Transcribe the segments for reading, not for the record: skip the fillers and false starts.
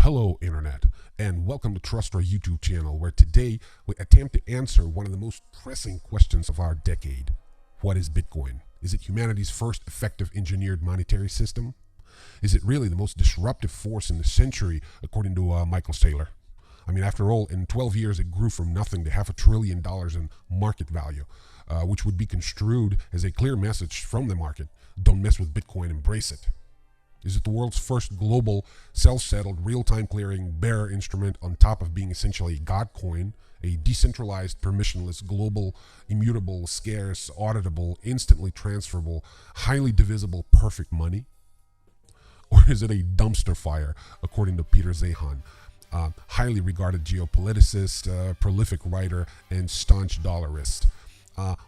Hello, Internet, and welcome to TRASTRA YouTube channel, where today we attempt to answer one of the most pressing questions of our decade. What is Bitcoin? Is it humanity's first effective engineered monetary system? Is it really the most disruptive force in the century, according to Michael Saylor? I mean, after all, in 12 years, it grew from nothing to $500 billion in market value, which would be construed as a clear message from the market. Don't mess with Bitcoin, embrace it. Is it the world's first global, self-settled, real-time clearing bearer instrument on top of being essentially a god coin, a decentralized, permissionless, global, immutable, scarce, auditable, instantly transferable, highly divisible, perfect money? Or is it a dumpster fire, according to Peter Zeihan, highly regarded geopoliticist, prolific writer, and staunch dollarist?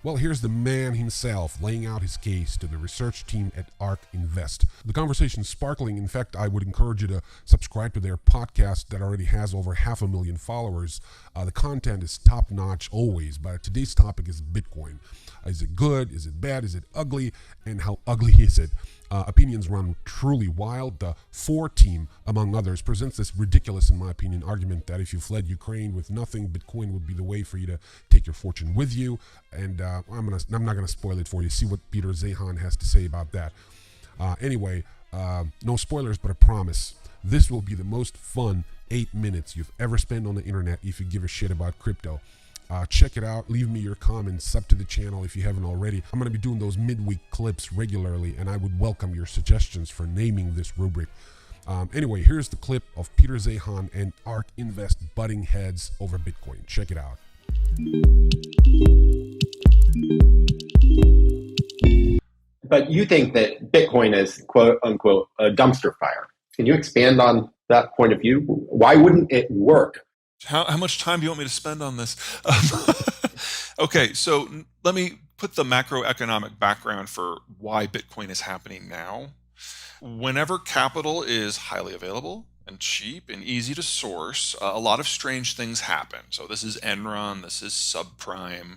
Well, here's the man himself laying out his case to the research team at ARK Invest. The conversation's sparkling. In fact, I would encourage you to subscribe to their podcast that already has over 500,000 followers. The content is top-notch always, but today's topic is Bitcoin. Is it good? Is it bad? Is it ugly? And how ugly is it? Opinions run truly wild. The 4 team, among others, presents this ridiculous, in my opinion, argument that if you fled Ukraine with nothing, Bitcoin would be the way for you to take your fortune with you. And I'm not gonna spoil it for you. See what Peter Zeihan has to say about that. Anyway, no spoilers, but a promise. This will be the most fun 8 minutes you've ever spent on the internet if you give a shit about crypto. Check it out. Leave me your comments. Sub to the channel if you haven't already. I'm going to be doing those midweek clips regularly, and I would welcome your suggestions for naming this rubric. Anyway, here's the clip of Peter Zeihan and ARK Invest butting heads over Bitcoin. Check it out. But you think that Bitcoin is, quote unquote, a dumpster fire. Can you expand on that point of view? Why wouldn't it work? How much time do you want me to spend on this? Okay, so let me put the macroeconomic background for why Bitcoin is happening now. Whenever capital is highly available and cheap and easy to source, a lot of strange things happen. So this is Enron, this is subprime.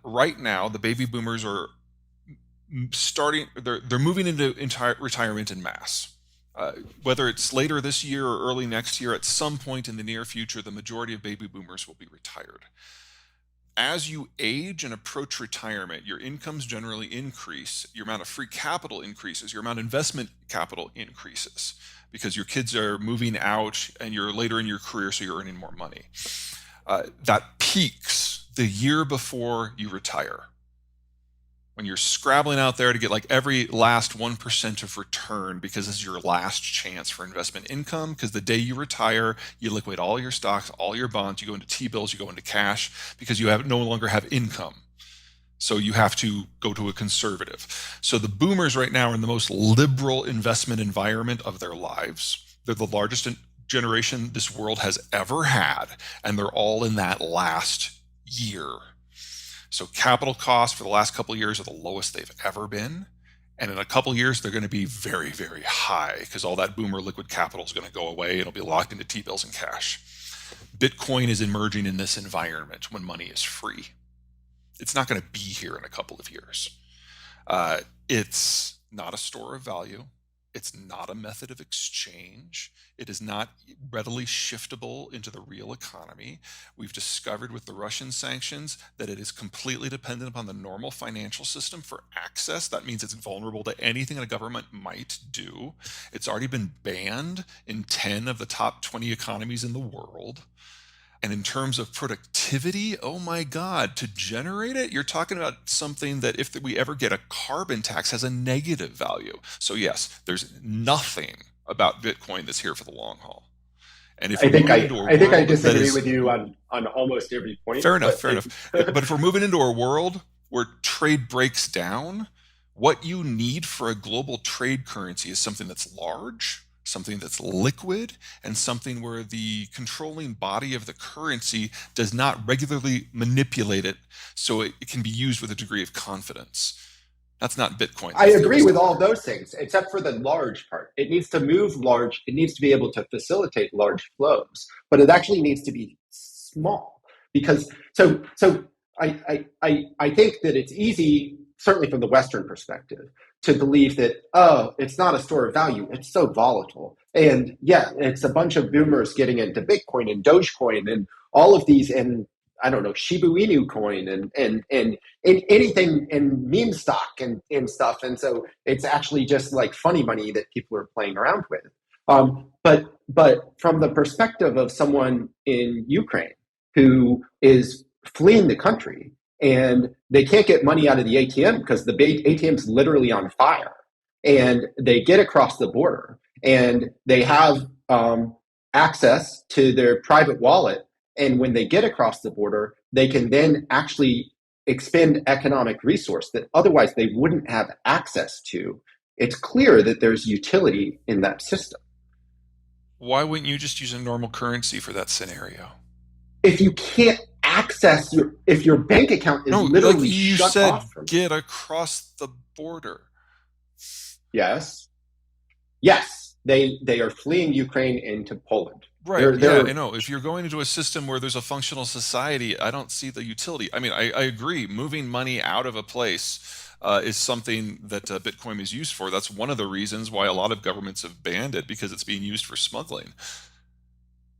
Right now, the baby boomers are they're moving into retirement en masse. Whether it's later this year or early next year, at some point in the near future, the majority of baby boomers will be retired. As you age and approach retirement, your incomes generally increase, your amount of free capital increases, your amount of investment capital increases, because your kids are moving out and you're later in your career, so you're earning more money. That peaks the year before you retire, when you're scrabbling out there to get like every last 1% of return, because this is your last chance for investment income, because the day you retire, you liquidate all your stocks, all your bonds, you go into T-bills, you go into cash, because you no longer have income. So you have to go to a conservative. So the boomers right now are in the most liberal investment environment of their lives. They're the largest generation this world has ever had, and they're all in that last year. So capital costs for the last couple of years are the lowest they've ever been. And in a couple of years, they're going to be very, very high, because all that boomer liquid capital is going to go away. It'll be locked into T-bills and cash. Bitcoin is emerging in this environment when money is free. It's not going to be here in a couple of years. It's not a store of value. It's not a method of exchange. It is not readily shiftable into the real economy. We've discovered with the Russian sanctions that it is completely dependent upon the normal financial system for access. That means it's vulnerable to anything a government might do. It's already been banned in 10 of the top 20 economies in the world. And in terms of productivity, oh my God, to generate it, you're talking about something that if we ever get a carbon tax has a negative value. So yes, there's nothing about Bitcoin that's here for the long haul. And if I think I disagree with you on almost every point. Fair enough. But if we're moving into a world where trade breaks down, what you need for a global trade currency is something that's large, something that's liquid, and something where the controlling body of the currency does not regularly manipulate it so it can be used with a degree of confidence. That's not Bitcoin. I agree with all those things, except for the large part. It needs to move large. It needs to be able to facilitate large flows, but it actually needs to be small, because I think that it's easy certainly from the Western perspective, to believe that, oh, it's not a store of value. It's so volatile. And yeah, it's a bunch of boomers getting into Bitcoin and Dogecoin and all of these, and I don't know, Shiba Inu coin and anything, and meme stock and stuff. And so it's actually just like funny money that people are playing around with. But from the perspective of someone in Ukraine who is fleeing the country and they can't get money out of the ATM because the ATM is literally on fire, and they get across the border and they have access to their private wallet, and when they get across the border, they can then actually expend economic resource that otherwise they wouldn't have access to. It's clear that there's utility in that system. Why wouldn't you just use a normal currency for that scenario? If you can't access if your bank account is literally like you shut said, off from get across the border. Yes, they are fleeing Ukraine into Poland. Right. I know. If you're going into a system where there's a functional society, I don't see the utility. I mean, I agree. Moving money out of a place is something that Bitcoin is used for. That's one of the reasons why a lot of governments have banned it, because it's being used for smuggling.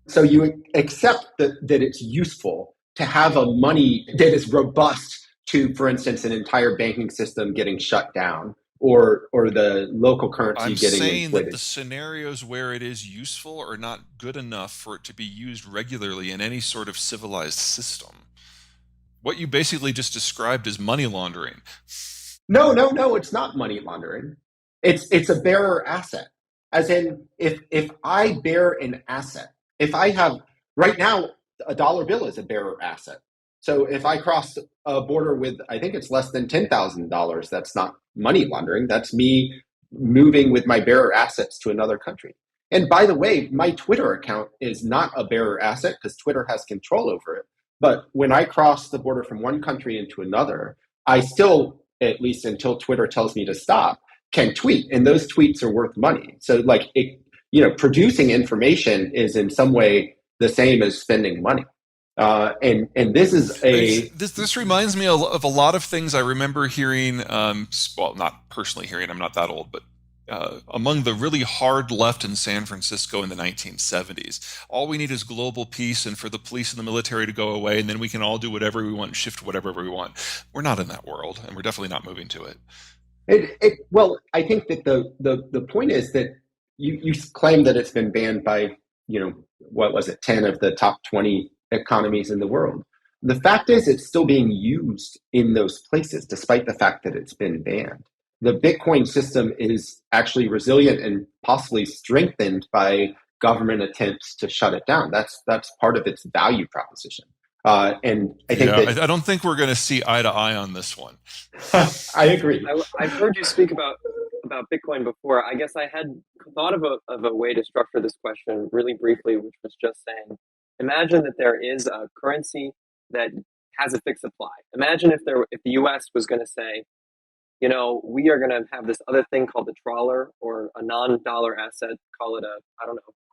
So you accept that it's useful to have a money that is robust to, for instance, an entire banking system getting shut down, or the local currency getting inflated. I'm saying that the scenarios where it is useful are not good enough for it to be used regularly in any sort of civilized system. What you basically just described is money laundering. No, it's not money laundering. It's a bearer asset. As in, if I bear an asset, if I have, right now, a dollar bill is a bearer asset. So if I cross a border with, I think it's less than $10,000, that's not money laundering. That's me moving with my bearer assets to another country. And by the way, my Twitter account is not a bearer asset because Twitter has control over it. But when I cross the border from one country into another, I still, at least until Twitter tells me to stop, can tweet. And those tweets are worth money. So like, producing information is in some way the same as spending money. And this is this reminds me of a lot of things I remember hearing, well, not personally hearing, I'm not that old, but among the really hard left in San Francisco in the 1970s. All we need is global peace and for the police and the military to go away, and then we can all do whatever we want and shift whatever we want. We're not in that world, and we're definitely not moving to it. Well, I think that the point is that you claim that it's been banned by, what was it, 10 of the top 20 economies in the world. The fact is it's still being used in those places, despite the fact that it's been banned. The Bitcoin system is actually resilient and possibly strengthened by government attempts to shut it down. That's part of its value proposition. And I think I don't think we're going to see eye to eye on this one. I agree. I've heard you speak about Bitcoin before. I guess I had thought of a way to structure this question really briefly, which was just saying, imagine that there is a currency that has a fixed supply. Imagine if the U.S. was going to say, we are going to have this other thing called the trawler, or a non-dollar asset, call it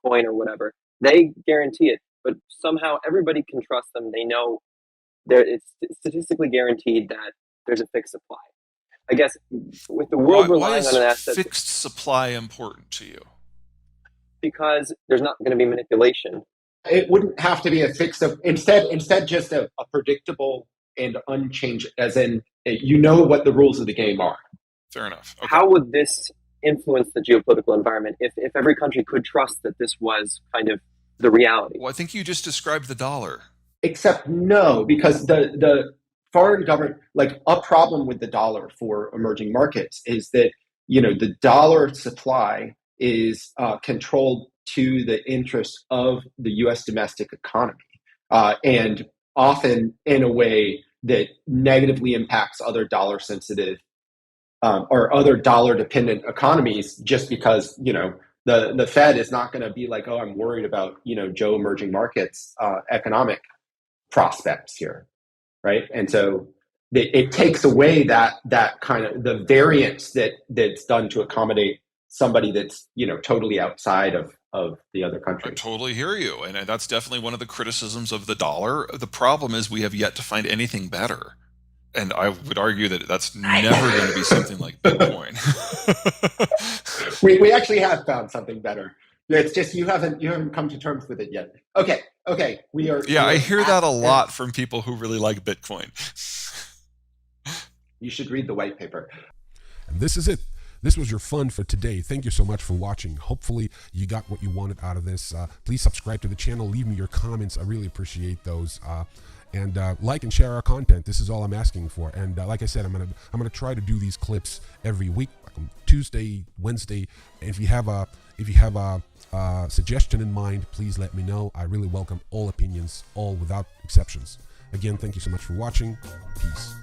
coin or whatever. They guarantee it, but somehow everybody can trust them. They know it's statistically guaranteed that there's a fixed supply. I guess with the world relying on an asset, fixed supply important to you? Because there's not going to be manipulation. It wouldn't have to be a fixed. Instead, just a predictable and unchanged, as in what the rules of the game are. Fair enough. Okay. How would this influence the geopolitical environment if every country could trust that this was kind of the reality? Well, I think you just described the dollar. Except no, because the foreign government, like a problem with the dollar for emerging markets is that, the dollar supply is controlled to the interests of the U.S. domestic economy, and often in a way that negatively impacts other dollar sensitive or other dollar dependent economies, just because, the Fed is not going to be like, oh, I'm worried about, Joe emerging markets economic prospects here. Right. And so it takes away that kind of the variance that's done to accommodate somebody that's, totally outside of the other country. I totally hear you. And that's definitely one of the criticisms of the dollar. The problem is we have yet to find anything better. And I would argue that that's never going to be something like Bitcoin. We actually have found something better. It's just you haven't come to terms with it yet. Okay. We are. Yeah, I hear that a lot from people who really like Bitcoin. You should read the white paper. And this is it. This was your fun for today. Thank you so much for watching. Hopefully you got what you wanted out of this. Please subscribe to the channel. Leave me your comments. I really appreciate those. And like and share our content. This is all I'm asking for. And like I said, I'm gonna try to do these clips every week, like on Tuesday, Wednesday. And if you have a suggestion in mind, please let me know. I really welcome all opinions, all without exceptions. Again, thank you so much for watching. Peace.